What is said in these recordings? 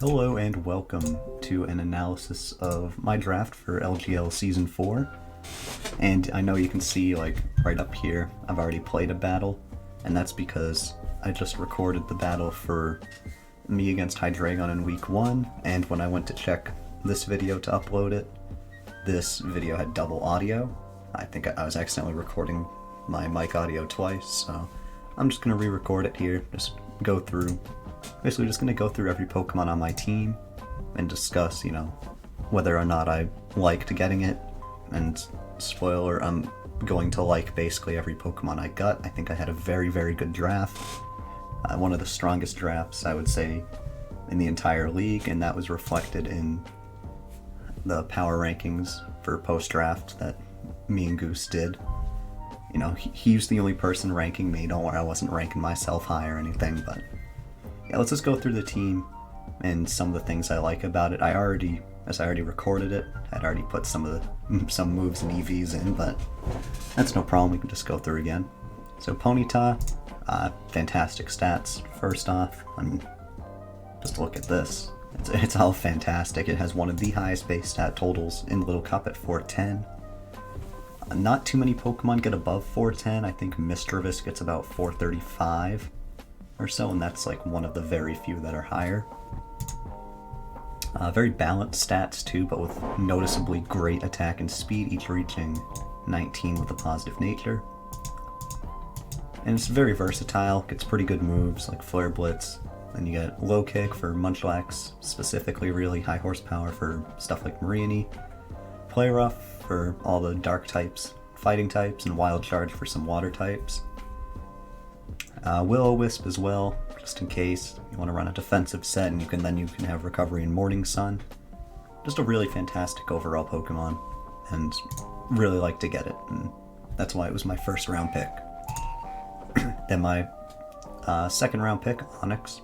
Hello and welcome to an analysis of my draft for LGL Season 4. And I know you can see, like, right up here, I've already played a battle, and that's because I just recorded the battle for me against Hydreigon in Week 1, and when I went to check this video to upload it, this video had double audio. I think I was accidentally recording my mic audio twice, so I'm just going to re-record it here, just go through. Basically just going to go through every Pokemon on my team and discuss, whether or not I liked getting it. And spoiler, I'm going to like basically every Pokemon I got. I think I had a very, very good draft. One of the strongest drafts, I would say, in the entire league, and that was reflected in the power rankings for post-draft that me and Goose did. He was the only person ranking me. Don't worry, I wasn't ranking myself high or anything, but yeah, let's just go through the team and some of the things I like about it. As I already recorded it, I'd already put some moves and EVs in, but that's no problem. We can just go through again. So Ponyta, fantastic stats. First off, just look at this. It's all fantastic. It has one of the highest base stat totals in Little Cup at 410. Not too many Pokemon get above 410. I think Misdreavus gets about 435 or so, and that's like one of the very few that are higher. Very balanced stats too, but with noticeably great attack and speed, each reaching 19 with a positive nature. And it's very versatile, gets pretty good moves like Flare Blitz. Then you get Low Kick for Munchlax, specifically really high horsepower for stuff like Mareanie. Play Rough for all the dark types, fighting types, and Wild Charge for some water types. Will-O-Wisp as well, just in case you want to run a defensive set, and you can have Recovery and Morning Sun. Just a really fantastic overall Pokemon, and really like to get it, and that's why it was my first round pick. Then my second round pick, Onyx.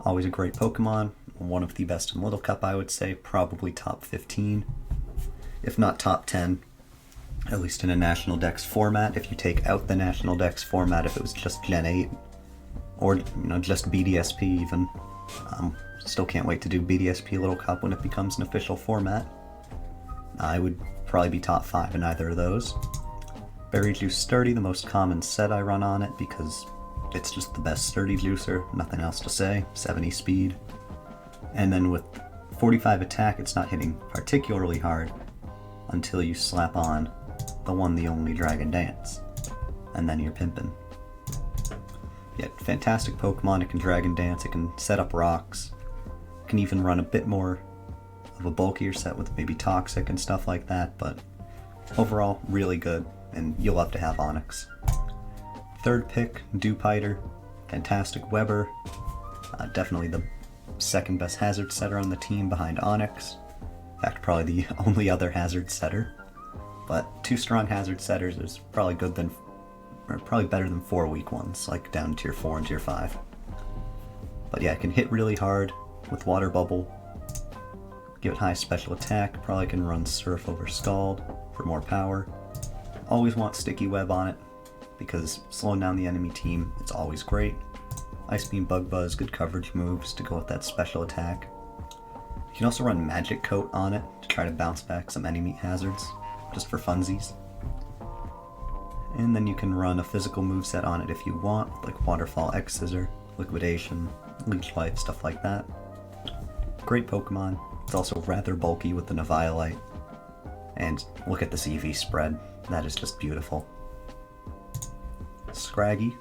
Always a great Pokemon, one of the best in Little Cup, I would say, probably top 15, if not top 10. At least in a National Dex format. If you take out the National Dex format, if it was just Gen 8, or just BDSP even. Still can't wait to do BDSP Little Cup when it becomes an official format. I would probably be top 5 in either of those. Berry Juice Sturdy, the most common set I run on it because it's just the best sturdy juicer, nothing else to say, 70 speed. And then with 45 attack, it's not hitting particularly hard until you slap on the one, the only Dragon Dance, and then you're pimpin'. Yeah, fantastic Pokemon. It can Dragon Dance, it can set up rocks, it can even run a bit more of a bulkier set with maybe Toxic and stuff like that, but overall, really good, and you'll love to have Onyx. Third pick, Dewpider, fantastic Weber, definitely the second best hazard setter on the team behind Onyx. In fact, probably the only other hazard setter. But 2 strong hazard setters is probably probably better than 4 weak ones, like down tier 4 and tier 5. But yeah, it can hit really hard with Water Bubble, give it high special attack, probably can run Surf over Scald for more power. Always want Sticky Web on it, because slowing down the enemy team, it's always great. Ice Beam, Bug Buzz, good coverage moves to go with that special attack. You can also run Magic Coat on it to try to bounce back some enemy hazards, just for funsies. And then you can run a physical moveset on it if you want, like Waterfall, X-Scissor, Liquidation, Leech Life, stuff like that. Great Pokemon. It's also rather bulky with the Eviolite. And look at this EV spread. That is just beautiful. Scraggy.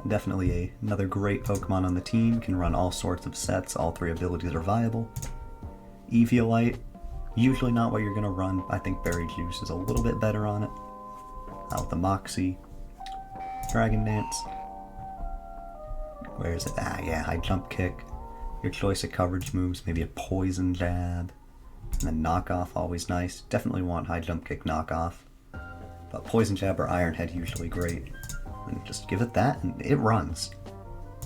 Definitely another great Pokemon on the team. Can run all sorts of sets. All 3 abilities are viable. Eviolite. Usually not what you're going to run. I think Berry Juice is a little bit better on it. With the Moxie. Dragon Dance. Where is it? Yeah, High Jump Kick. Your choice of coverage moves. Maybe a Poison Jab. And then Knockoff, always nice. Definitely want High Jump Kick Knockoff. But Poison Jab or Iron Head usually great. And just give it that and it runs.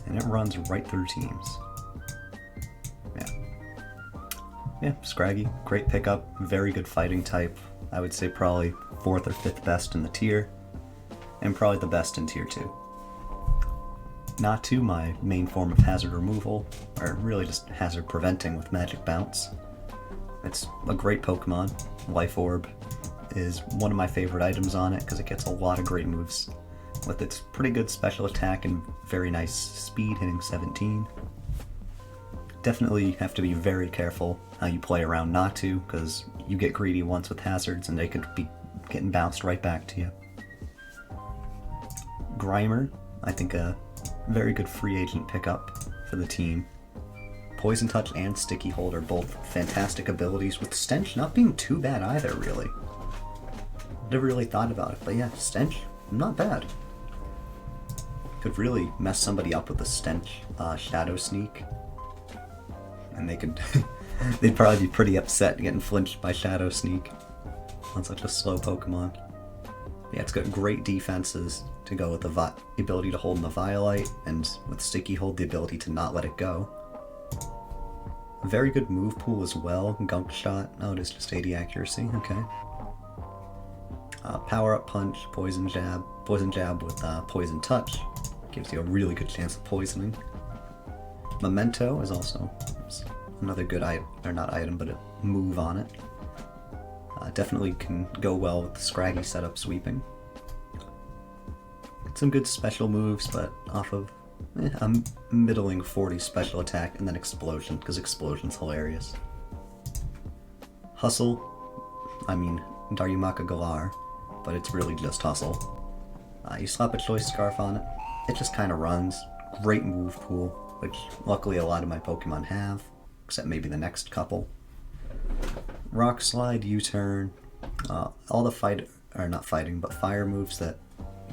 And it runs right through teams. Yeah, Scraggy, great pickup, very good fighting type. I would say probably 4th or 5th best in the tier, and probably the best in tier 2. Natu, my main form of hazard removal, or really just hazard preventing with Magic Bounce. It's a great Pokemon. Life Orb is one of my favorite items on it because it gets a lot of great moves with its pretty good special attack and very nice speed, hitting 17. Definitely have to be very careful how you play around Natu because you get greedy once with hazards and they could be getting bounced right back to you. Grimer, I think a very good free agent pickup for the team. Poison Touch and Sticky Hold are both fantastic abilities, with Stench not being too bad either, really. Never really thought about it, but yeah, Stench, not bad. Could really mess somebody up with a Stench Shadow Sneak. And they could, they'd probably be pretty upset getting flinched by Shadow Sneak on such a slow Pokemon. Yeah, it's got great defenses to go with the ability to hold in the Violite, and with Sticky Hold, the ability to not let it go. A very good move pool as well. Gunk Shot, oh, it is just 80 accuracy, okay. Power Up Punch, Poison Jab with Poison Touch, gives you a really good chance of poisoning. Memento is also another good item, or not item, but a move on it. Definitely can go well with the Scraggy setup sweeping. Some good special moves, but off of a middling 40 special attack and then Explosion, because Explosion's hilarious. Hustle, I mean Darumaka Galar, but it's really just Hustle. You slap a Choice Scarf on it, it just kind of runs. Great move pool, which luckily a lot of my Pokemon have, except maybe the next couple. Rock Slide, U-Turn, all the fire moves that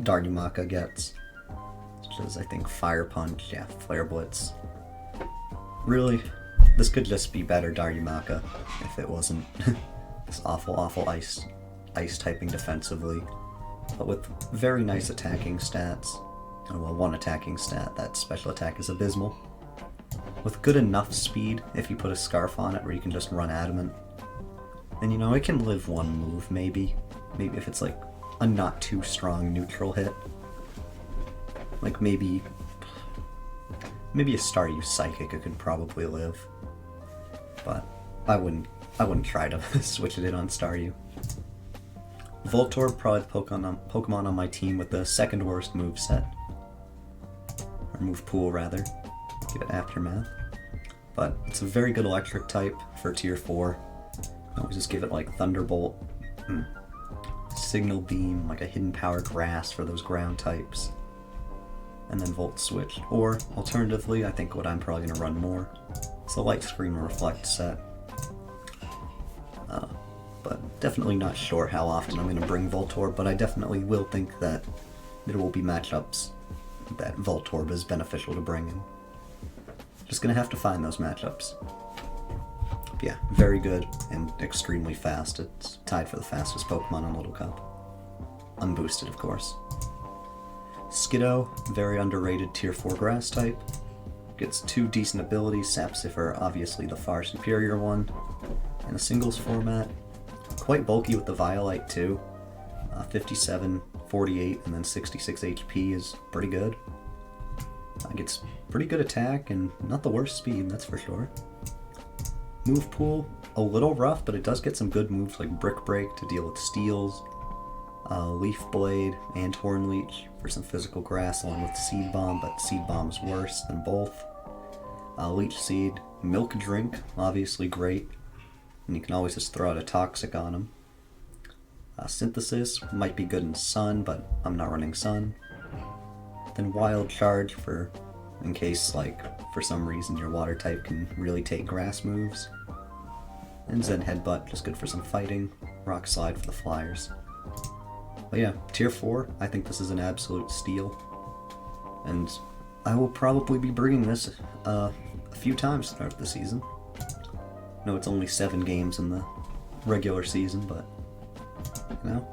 Darumaka gets, such as I think Fire Punch, yeah, Flare Blitz. Really, this could just be better Darumaka if it wasn't this awful ice typing defensively, but with very nice attacking stats. Oh, well, one attacking stat, that special attack is abysmal. With good enough speed, if you put a Scarf on it where you can just run Adamant. And you know, it can live one move, maybe. Maybe if it's like a not too strong neutral hit. Like maybe a Staryu Psychic it could probably live. But I wouldn't try to switch it in on Staryu. Voltorb, probably the Pokemon on my team with the second worst move set. Or move pool, rather. Give it Aftermath. But it's a very good electric type for tier 4. I always just give it like Thunderbolt, Signal Beam, like a Hidden Power Grass for those ground types. And then Volt Switch. Or, alternatively, I think what I'm probably going to run more is the Light Screen Reflect set. But definitely not sure how often I'm going to bring Voltorb, but I definitely will think that there will be matchups that Voltorb is beneficial to bring in. Just going to have to find those matchups. But yeah, very good and extremely fast. It's tied for the fastest Pokemon on Little Cup. Unboosted, of course. Skiddo, very underrated tier 4 grass type. Gets 2 decent abilities, Sapsifter obviously the far superior one, in a singles format. Quite bulky with the Violite too. 57, 48, and then 66 HP is pretty good. Gets pretty good attack and not the worst speed, that's for sure. Move pool, a little rough, but it does get some good moves like Brick Break to deal with steals, Leaf Blade, and Horn Leech for some physical grass, along with Seed Bomb, but Seed Bomb's worse than both. Leech Seed, Milk Drink, obviously great, and you can always just throw out a Toxic on them. Synthesis might be good in Sun, but I'm not running Sun. Then Wild Charge for in case, like, for some reason your water type can really take grass moves. And Zen Headbutt, just good for some fighting. Rock Slide for the flyers. But yeah, tier 4, I think this is an absolute steal. And I will probably be bringing this a few times throughout the season. No, it's only 7 games in the regular season, but, you know,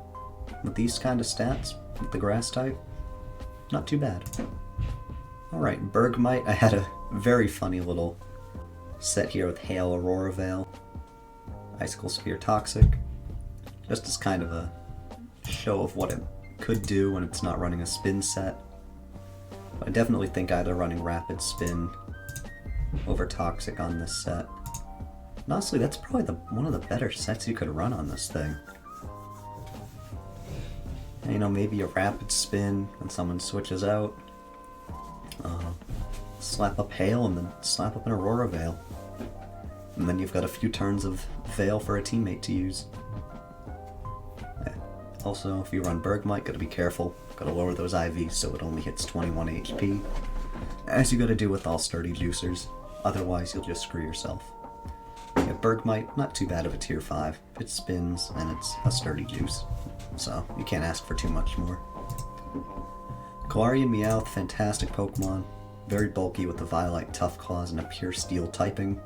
with these kind of stats, with the grass type, not too bad. Alright, Bergmite, I had a very funny little set here with Hail Aurora Veil, Icicle Sphere Toxic, just as kind of a show of what it could do when it's not running a spin set. I definitely think either running Rapid Spin over Toxic on this set. And honestly, that's probably one of the better sets you could run on this thing. And, you know, maybe a Rapid Spin when someone switches out. Slap up Hail and then slap up an Aurora Veil. And then you've got a few turns of Veil for a teammate to use. Yeah. Also, if you run Bergmite, gotta be careful. Gotta lower those IVs so it only hits 21 HP. As you gotta do with all sturdy juicers. Otherwise, you'll just screw yourself. Yeah, Bergmite, not too bad of a tier 5. If it spins, and it's a sturdy juice. So, you can't ask for too much more. Galarian Meowth, fantastic Pokemon. Very bulky with the Violite Tough Claws and a pure Steel typing.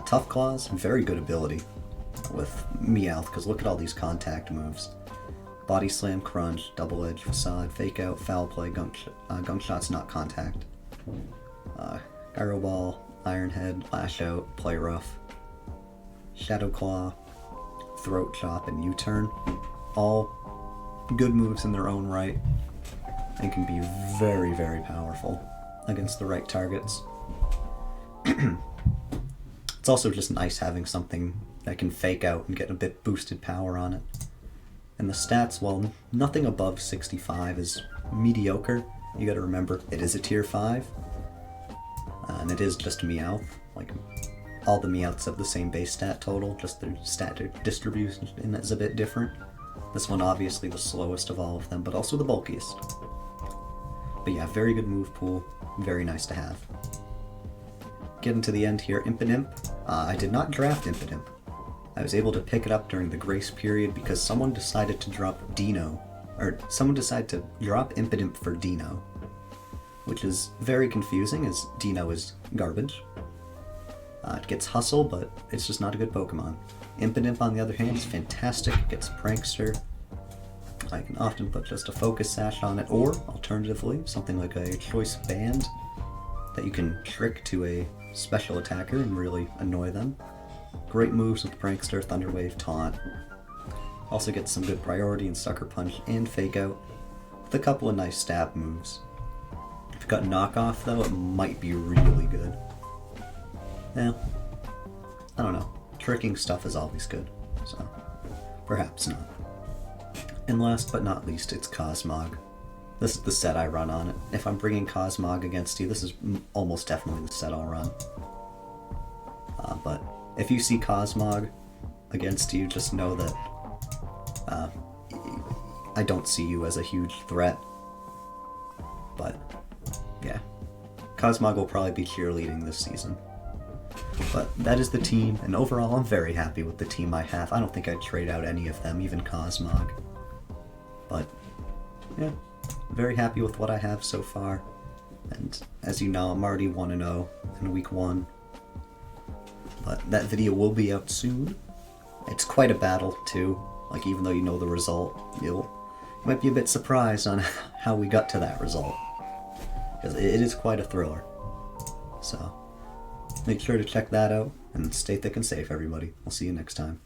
Tough Claws, very good ability with Meowth, because look at all these contact moves. Body Slam, Crunch, Double Edge, Facade, Fake Out, Foul Play, Gunk Shot's not contact. Gyro Ball, Iron Head, Lash Out, Play Rough, Shadow Claw, Throat Chop, and U-Turn. All good moves in their own right and can be very, very powerful against the right targets. It's also just nice having something that can fake out and get a bit boosted power on it. And the stats, well, nothing above 65 is mediocre. You gotta remember, it is a tier 5. And it is just Meowth. Like, all the Meowths have the same base stat total, just their stat distribution is a bit different. This one obviously the slowest of all of them, but also the bulkiest. But yeah, very good move pool, very nice to have. Getting to the end here, Impotent. I did not draft Impotent. I was able to pick it up during the grace period because someone decided to drop Dino, or someone decided to drop Impotent for Dino, which is very confusing as Dino is garbage. It gets Hustle, but it's just not a good Pokemon. Impotent, on the other hand, is fantastic. It gets Prankster. I can often put just a Focus Sash on it, or alternatively, something like a Choice Band that you can trick to a special attacker and really annoy them. Great moves with Prankster, Thunder Wave, Taunt. Also gets some good priority in Sucker Punch and Fake Out, with a couple of nice stab moves. If you've got Knockoff though, it might be really good. Yeah, I don't know. Tricking stuff is always good, so perhaps not. And last but not least, it's Cosmog. This is the set I run on it. If I'm bringing Cosmog against you, this is almost definitely the set I'll run. But if you see Cosmog against you, just know that I don't see you as a huge threat. But yeah, Cosmog will probably be cheerleading this season. But that is the team, and overall I'm very happy with the team I have. I don't think I'd trade out any of them, even Cosmog. But yeah, very happy with what I have so far. And as you know, I'm already 1-0 in week 1. But that video will be out soon. It's quite a battle too. Like, even though you know the result, you might be a bit surprised on how we got to that result. Because it is quite a thriller. So make sure to check that out, and stay thick and safe, everybody. I'll see you next time.